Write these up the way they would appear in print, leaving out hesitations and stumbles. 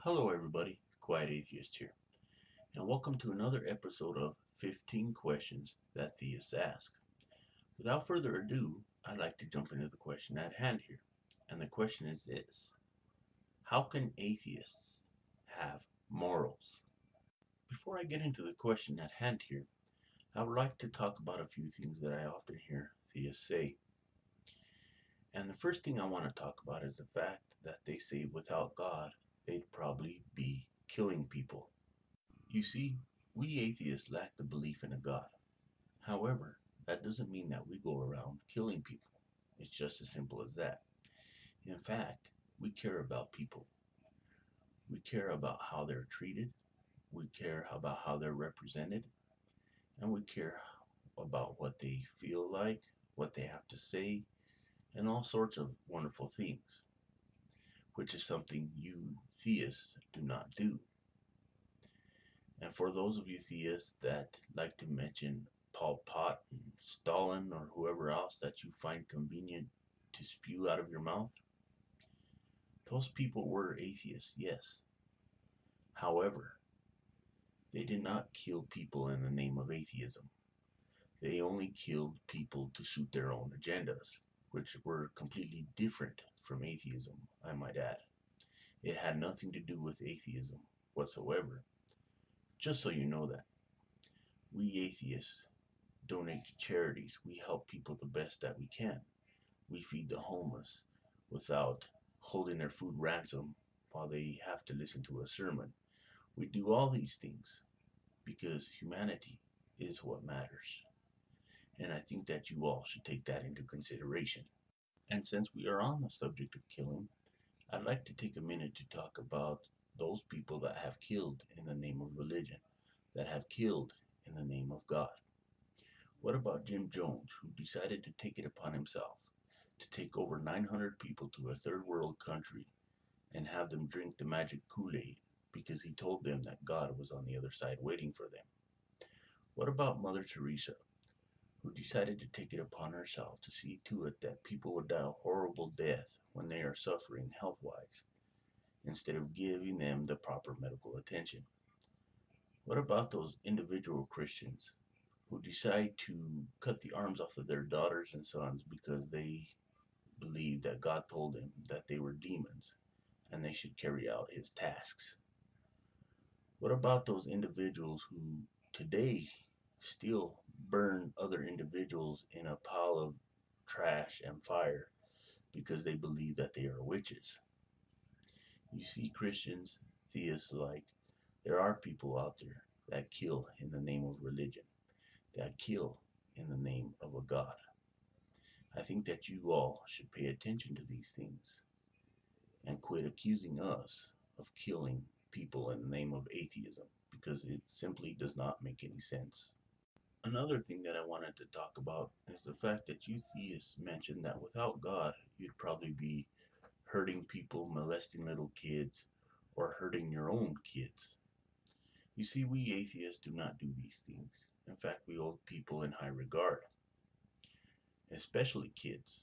Hello, everybody. Quiet Atheist here, and welcome to another episode of 15 Questions That Theists Ask. Without further ado, I'd like to jump into the question at hand here. And the question is this: how can atheists have morals? Before I get into the question at hand here, I would like to talk about a few things that I often hear theists say. And the first thing I want to talk about is the fact that they say without God, they'd probably be killing people. You see, we atheists lack the belief in a God. However, that doesn't mean that we go around killing people. It's just as simple as that. In fact, we care about people. We care about how they're treated. We care about how they're represented. And we care about what they feel like, what they have to say, and all sorts of wonderful things, which is something you theists do not do. And for those of you theists that like to mention Pol Pot and Stalin or whoever else that you find convenient to spew out of your mouth, those people were atheists, yes. However, they did not kill people in the name of atheism. They only killed people to suit their own agendas, which were completely different from atheism, I might add. It had nothing to do with atheism whatsoever. Just so you know that. We atheists donate to charities. We help people the best that we can. We feed the homeless without holding their food ransom while they have to listen to a sermon. We do all these things because humanity is what matters. And I think that you all should take that into consideration. And since we are on the subject of killing, I'd like to take a minute to talk about those people that have killed in the name of religion, that have killed in the name of God. What about Jim Jones, who decided to take it upon himself to take over 900 people to a third world country and have them drink the magic Kool-Aid because he told them that God was on the other side waiting for them? What about Mother Teresa, who decided to take it upon herself to see to it that people would die a horrible death when they are suffering health-wise, instead of giving them the proper medical attention? What about those individual Christians who decide to cut the arms off of their daughters and sons because they believe that God told them that they were demons and they should carry out his tasks? What about those individuals who today still burn other individuals in a pile of trash and fire because they believe that they are witches? You see, Christians, theists alike, there are people out there that kill in the name of religion, that kill in the name of a God. I think that you all should pay attention to these things and quit accusing us of killing people in the name of atheism, because it simply does not make any sense. Another thing that I wanted to talk about is the fact that you theists mentioned that without God, you'd probably be hurting people, molesting little kids, or hurting your own kids. You see, we atheists do not do these things. In fact, we hold people in high regard, especially kids.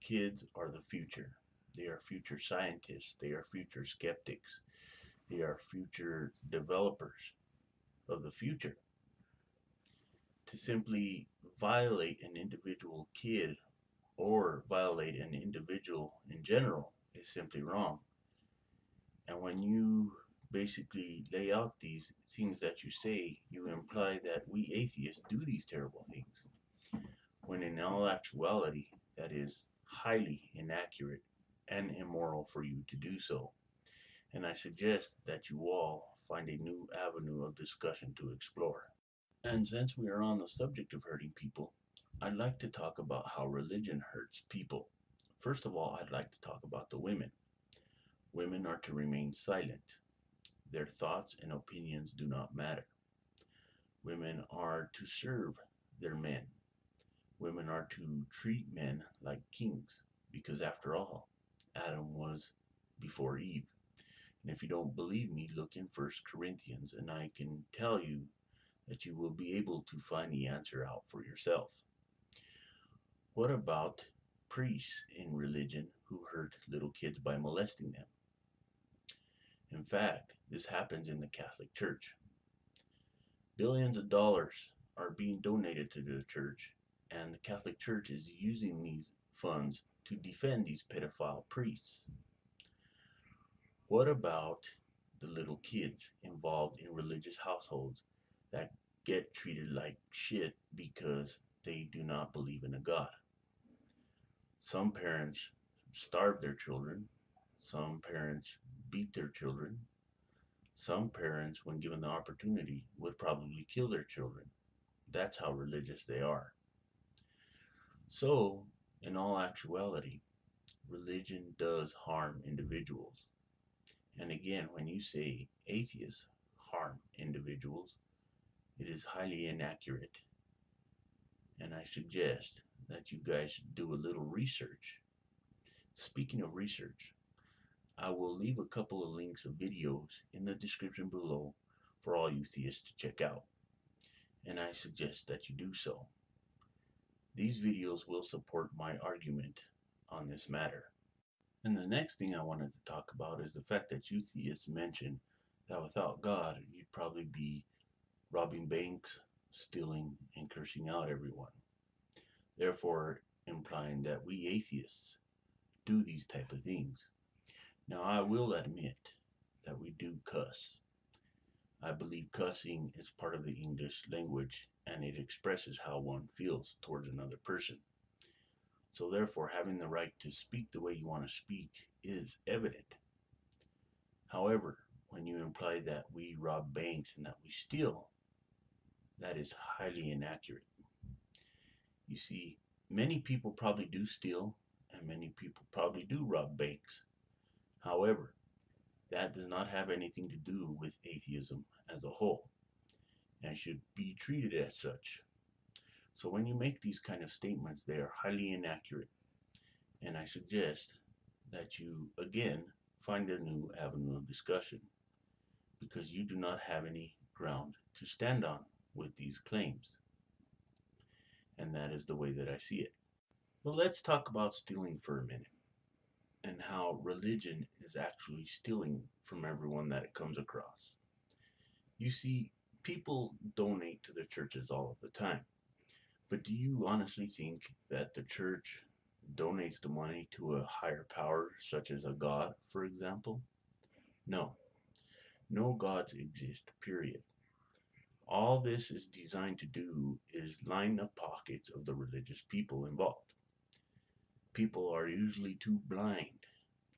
Kids are the future. They are future scientists. They are future skeptics. They are future developers of the future. To simply violate an individual kid or violate an individual in general is simply wrong. And when you basically lay out these things that you say, you imply that we atheists do these terrible things, when in all actuality, that is highly inaccurate and immoral for you to do so. And I suggest that you all find a new avenue of discussion to explore. And since we are on the subject of hurting people, I'd like to talk about how religion hurts people. First of all, I'd like to talk about the women. Women are to remain silent. Their thoughts and opinions do not matter. Women are to serve their men. Women are to treat men like kings, because after all, Adam was before Eve. And if you don't believe me, look in 1 Corinthians, and I can tell you that you will be able to find the answer out for yourself. What about priests in religion who hurt little kids by molesting them? In fact, this happens in the Catholic Church. Billions of dollars are being donated to the church, and the Catholic Church is using these funds to defend these pedophile priests. What about the little kids involved in religious households that get treated like shit because they do not believe in a God? Some parents starve their children. Some parents beat their children. Some parents, when given the opportunity, would probably kill their children. That's how religious they are. So, in all actuality, religion does harm individuals. And again, when you say atheists harm individuals, it is highly inaccurate. And I suggest that you guys do a little research. Speaking of research, I will leave a couple of links of videos in the description below for all you theists to check out. And I suggest that you do so. These videos will support my argument on this matter. And the next thing I wanted to talk about is the fact that you theists mentioned that without God, you'd probably be robbing banks, stealing, and cursing out everyone. Therefore, implying that we atheists do these type of things. Now, I will admit that we do cuss. I believe cussing is part of the English language, and it expresses how one feels towards another person. So therefore, having the right to speak the way you want to speak is evident. However, when you imply that we rob banks and that we steal, that is highly inaccurate. You see, many people probably do steal, and many people probably do rob banks. However, that does not have anything to do with atheism as a whole, and should be treated as such. So when you make these kind of statements, they are highly inaccurate, and I suggest that you, again, find a new avenue of discussion, because you do not have any ground to stand on with these claims. And that is the way that I see it. Well, let's talk about stealing for a minute, and how religion is actually stealing from everyone that it comes across. You see, people donate to the churches all of the time. But do you honestly think that the church donates the money to a higher power, such as a God, for example? No. No gods exist, period. All this is designed to do is line the pockets of the religious people involved. People are usually too blind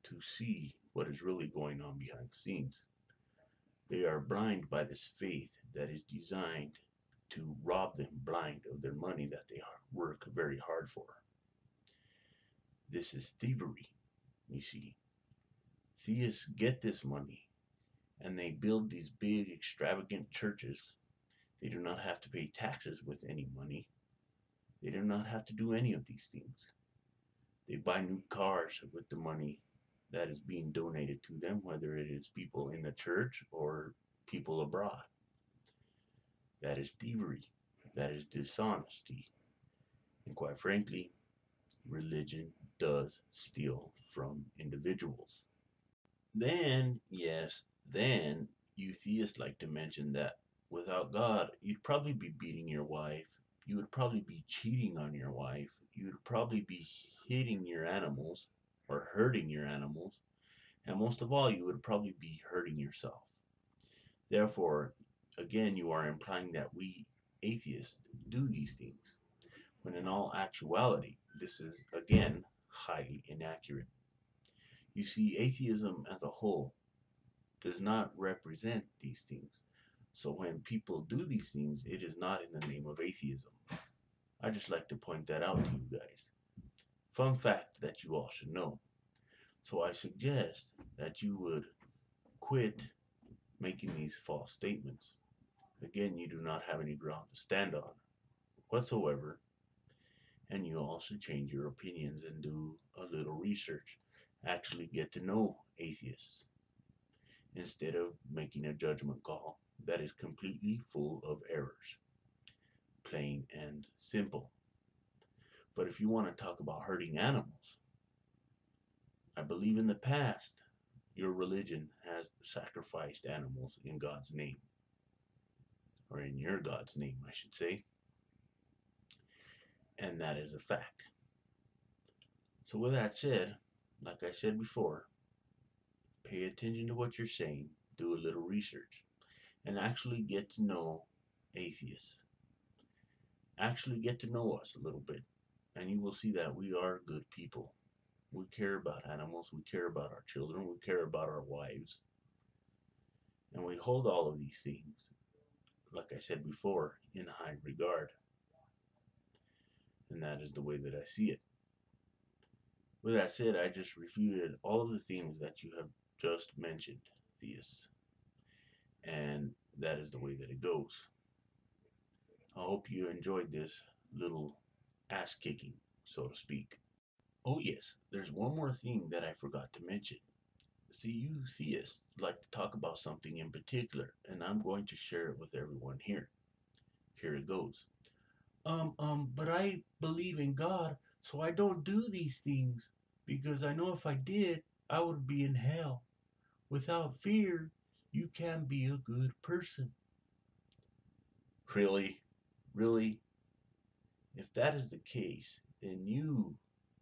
to see what is really going on behind the scenes. They are blind by this faith that is designed to rob them blind of their money that they work very hard for. This is thievery, you see. Theists get this money and they build these big extravagant churches. They do not have to pay taxes with any money. They do not have to do any of these things. They buy new cars with the money that is being donated to them, whether it is people in the church or people abroad. That is thievery. That is dishonesty. And quite frankly, religion does steal from individuals. Then, yes, then you theists like to mention that without God, you'd probably be beating your wife. You would probably be cheating on your wife. You would probably be hitting your animals or hurting your animals. And most of all, you would probably be hurting yourself. Therefore, again, you are implying that we atheists do these things, when in all actuality, this is, again, highly inaccurate. You see, atheism as a whole does not represent these things. So when people do these things, it is not in the name of atheism. I just like to point that out to you guys. Fun fact that you all should know. So I suggest that you would quit making these false statements. Again, you do not have any ground to stand on whatsoever, and you all should change your opinions and do a little research. Actually get to know atheists instead of making a judgment call that is completely full of errors. Plain and simple. But if you want to talk about hurting animals, I believe in the past your religion has sacrificed animals in God's name, or in your God's name, I should say, and that is a fact. So, with that said, like I said before, pay attention to what you're saying, do a little research, and actually get to know atheists. Actually get to know us a little bit, and you will see that we are good people. We care about animals, we care about our children, we care about our wives, and we hold all of these things, like I said before, in high regard. And that is the way that I see it. With that said, I just refuted all of the things that you have just mentioned, theists. And that is the way that it goes. I hope you enjoyed this little ass kicking, so to speak. Oh, yes, there's one more thing that I forgot to mention. See, you theists like to talk about something in particular, and I'm going to share it with everyone here. Here it goes. But I believe in God, so I don't do these things because I know if I did, I would be in hell. Without fear, you can be a good person. Really? Really? If that is the case, then you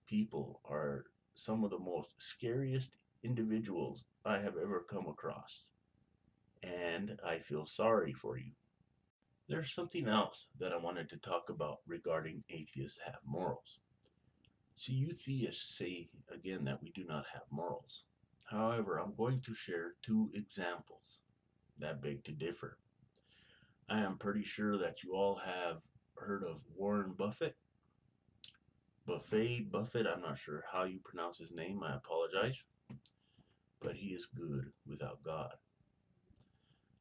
people are some of the most scariest individuals I have ever come across. And I feel sorry for you. There's something else that I wanted to talk about regarding atheists have morals. See, you theists say again that we do not have morals. However, I'm going to share two examples that beg to differ. I am pretty sure that you all have heard of Warren Buffett. Buffett, I'm not sure how you pronounce his name, I apologize. But he is good without God.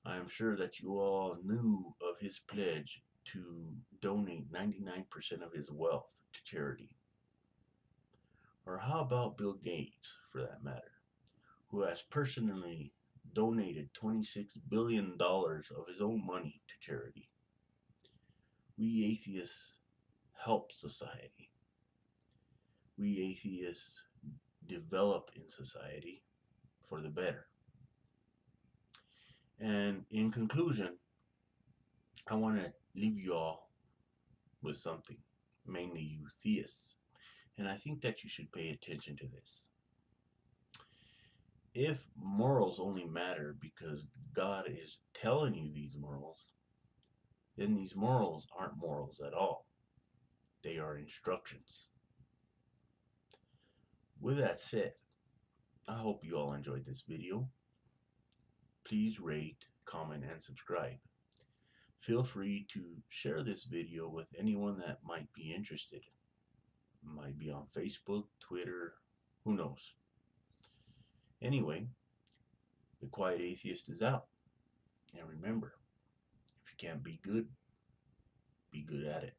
I am sure that you all knew of his pledge to donate 99% of his wealth to charity. Or how about Bill Gates, for that matter, who has personally donated $26 billion of his own money to charity? We atheists help society. We atheists develop in society for the better. And in conclusion, I want to leave you all with something, mainly you theists. And I think that you should pay attention to this. If morals only matter because God is telling you these morals, then these morals aren't morals at all. They are instructions. With that said, I hope you all enjoyed this video. Please rate, comment, and subscribe. Feel free to share this video with anyone that might be interested. It might be on Facebook, Twitter, who knows. Anyway, the Quiet Atheist is out. And remember, if you can't be good at it.